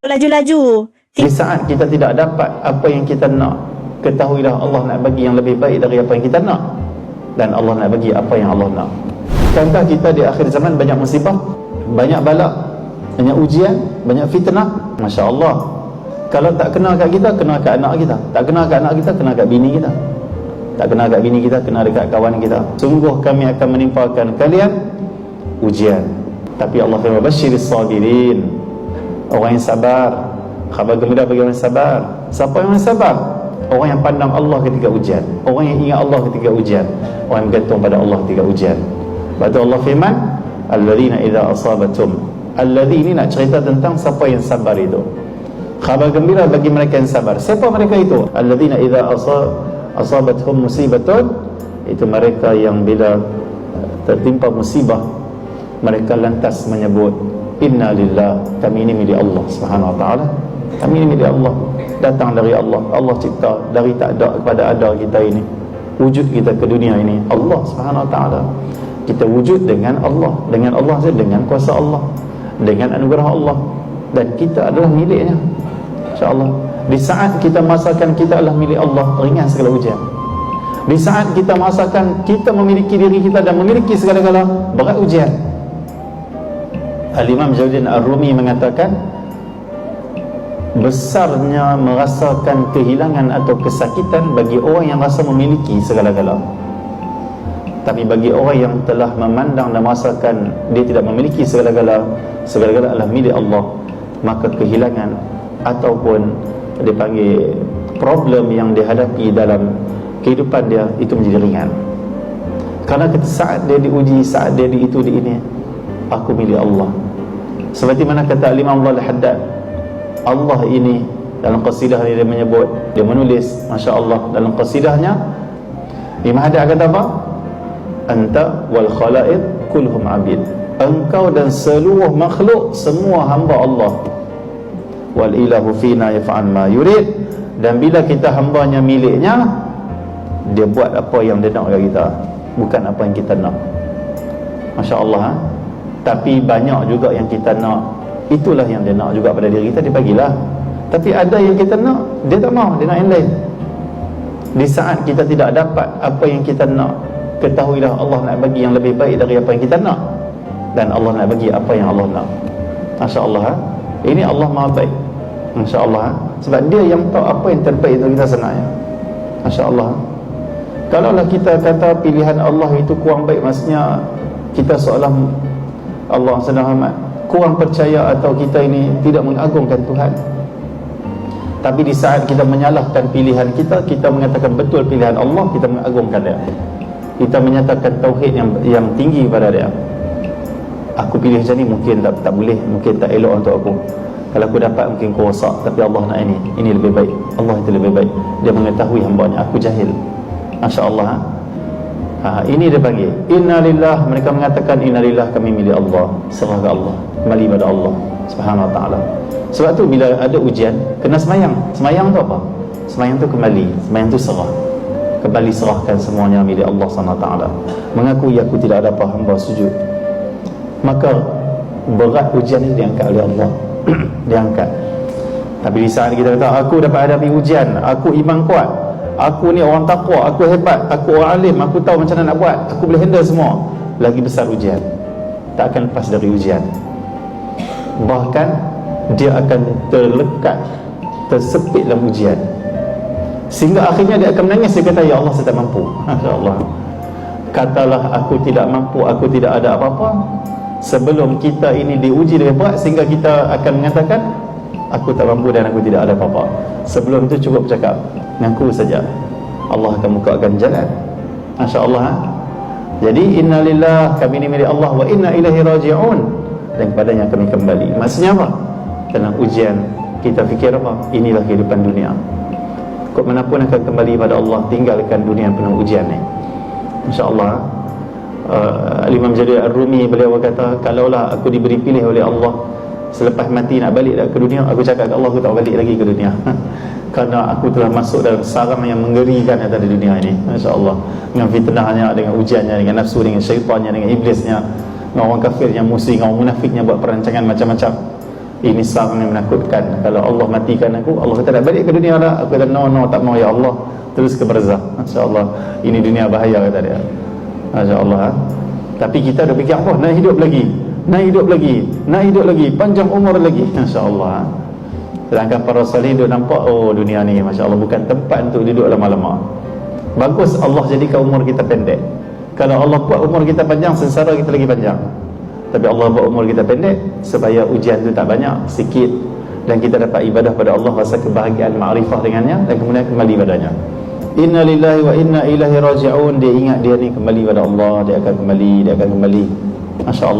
Laju-laju. Di saat kita tidak dapat apa yang kita nak, ketahuilah Allah nak bagi yang lebih baik dari apa yang kita nak, dan Allah nak bagi apa yang Allah nak. Contoh kita di akhir zaman banyak musibah, banyak bala, banyak ujian, banyak fitnah. Masya Allah. Kalau tak kena kat kita, kena kat anak kita. Tak kena kat anak kita, kena kat bini kita. Tak kena kat bini kita, kena dekat kawan kita. Sungguh kami akan menimpakan kalian ujian. Tapi Allah firman, basyiris sabirin, orang yang sabar. Khabar gembira bagi orang yang sabar. Siapa yang sabar? Orang yang pandang Allah ketika ujian, orang yang ingat Allah ketika ujian, orang yang bergantung pada Allah ketika ujian. Sebab tu Allah firman, alladzina idza asabatum. Alladzi ini nak cerita tentang siapa yang sabar itu. Khabar gembira bagi mereka yang sabar. Siapa mereka itu? Alladzina idza asabathum musibatun, itu mereka yang bila tertimpa musibah, mereka lantas menyebut, inna lillah, kami ini milik Allah Subhanahu wa taala. Kami ini milik Allah, datang dari Allah. Allah cipta dari tak ada kepada ada kita ini. Wujud kita ke dunia ini Allah Subhanahu wa taala. Kita wujud dengan Allah, dengan Allah saja, dengan kuasa Allah, dengan anugerah Allah, dan kita adalah miliknya. InsyaAllah. Di saat kita merasakan kita adalah milik Allah, ringan segala ujian. Di saat kita merasakan kita memiliki diri kita dan memiliki segala-gala, berat ujian. Al-Imam Jalaluddin Ar-Rumi mengatakan, besarnya merasakan kehilangan atau kesakitan bagi orang yang rasa memiliki segala-gala. Tapi bagi orang yang telah memandang dan merasakan dia tidak memiliki segala-gala, segala-gala adalah milik Allah, maka kehilangan ataupun dipanggil problem yang dihadapi dalam kehidupan dia itu menjadi ringan. Kerana saat dia diuji, saat dia di itu, di ini, aku milik Allah. Seperti mana kata Imam Al-Haddad, Allah ini dalam qasidah dia menyebut, dia menulis, Masya Allah, dalam qasidahnya Imam Haddad kata apa? Anta wal khalaiq kulhum abid. Engkau dan seluruh makhluk semua hamba Allah. Wal ilahu fina yaf'al ma yurid. Dan bila kita hambanya, miliknya, dia buat apa yang dia nak kat kita, bukan apa yang kita nak. Masya Allah, ha? Tapi banyak juga yang kita nak, itulah yang dia nak juga pada diri kita, dia bagilah. Tapi ada yang kita nak, dia tak mau, dia nak yang lain. Di saat kita tidak dapat apa yang kita nak, ketahuilah Allah nak bagi yang lebih baik dari apa yang kita nak, dan Allah nak bagi apa yang Allah nak. Masya Allah, ha? Ini Allah maha baik. Masya Allah, ha? Sebab dia yang tahu apa yang terbaik untuk kita sebenarnya. Masya Allah, ha? Kalaulah kita kata pilihan Allah itu kurang baik, maksudnya kita seolah Allah sedang kurang percaya, atau kita ini tidak mengagungkan Tuhan. Tapi di saat kita menyalahkan pilihan kita, kita mengatakan betul pilihan Allah, kita mengagungkan dia, kita menyatakan tauhid yang tinggi pada dia. Aku pilih macam ni, mungkin tak boleh, mungkin tak elok untuk aku. Kalau aku dapat mungkin aku rosak, tapi Allah nak ini lebih baik. Allah itu lebih baik. Dia mengetahui hambanya, aku jahil. Masya Allah, ha? Ini dia panggil inna lillah. Mereka mengatakan inna lillah, kami milik Allah, serah ke Allah, kembali pada Allah Subhanahu wa ta'ala. Sebab tu bila ada ujian, kena semayang. Semayang tu apa? Semayang tu kembali, semayang tu serah, kembali serahkan semuanya milik Allah Subhanahu wa ta'ala. Mengakui aku tidak ada apa, hamba sujud. Maka berat ujian ini diangkat oleh Allah. Diangkat. Tapi di saat kita kata aku dapat hadapi ujian, aku iman kuat, aku ni orang takwa, aku hebat, aku orang alim, aku tahu macam mana nak buat, aku boleh handle semua, lagi besar ujian, tak akan lepas dari ujian. Bahkan dia akan terlekat, tersepit dalam ujian, sehingga akhirnya dia akan menangis. Dia kata, ya Allah, saya tak mampu. Masya Allah. Katalah aku tidak mampu, aku tidak ada apa-apa, sebelum kita ini diuji dengan berat, sehingga kita akan mengatakan aku tak mampu dan aku tidak ada apa-apa. Sebelum itu cukup cakap ngaku saja, Allah akan bukakan jalan. Masya Allah, ha? Jadi inna lillah, kami ini milik Allah, wa inna ilaihi raji'un, dan kepadanya kami kembali. Maksudnya apa? Dalam ujian kita fikir apa? Inilah kehidupan dunia, kok manapun akan kembali pada Allah, tinggalkan dunia yang penuh ujian ni. Masya Allah. Imam Jalaluddin Ar-Rumi beliau berkata, kalaulah aku diberi pilih oleh Allah, selepas mati nak balik ke dunia, aku cakap ke Allah, aku tak balik lagi ke dunia. Kerana aku telah masuk dalam sarang yang mengerikan yang ada di dunia ini. Masya Allah. Dengan fitnahnya, dengan ujiannya, dengan nafsu, dengan syaitannya, dengan iblisnya. orang kafir yang musuh, orang munafik yang buat perancangan macam-macam. Ini sangat menakutkan. Kalau Allah matikan aku, Allah kata nak balik ke dunia lah. Aku kata no, tak mau ya Allah, terus ke barzakh. Masya-Allah, ini dunia bahaya, kata dia. Masya-Allah. Tapi kita dah fikir apa? Nak hidup lagi, panjang umur lagi. Masya-Allah. Sedangkan para salih duk nampak, oh dunia ni masya-Allah bukan tempat untuk duduk lama-lama. Bagus Allah jadikan umur kita pendek. Kalau Allah buat umur kita panjang, sengsara kita lagi panjang. Tapi Allah buat umur kita pendek supaya ujian tu tak banyak, sikit, dan kita dapat ibadah pada Allah, rasa kebahagiaan ma'rifah dengannya, dan kemudian kembali padanya. Inna lillahi wa inna ilaihi raji'un. Dia ingat dia ni kembali pada Allah, dia akan kembali. Masya Allah.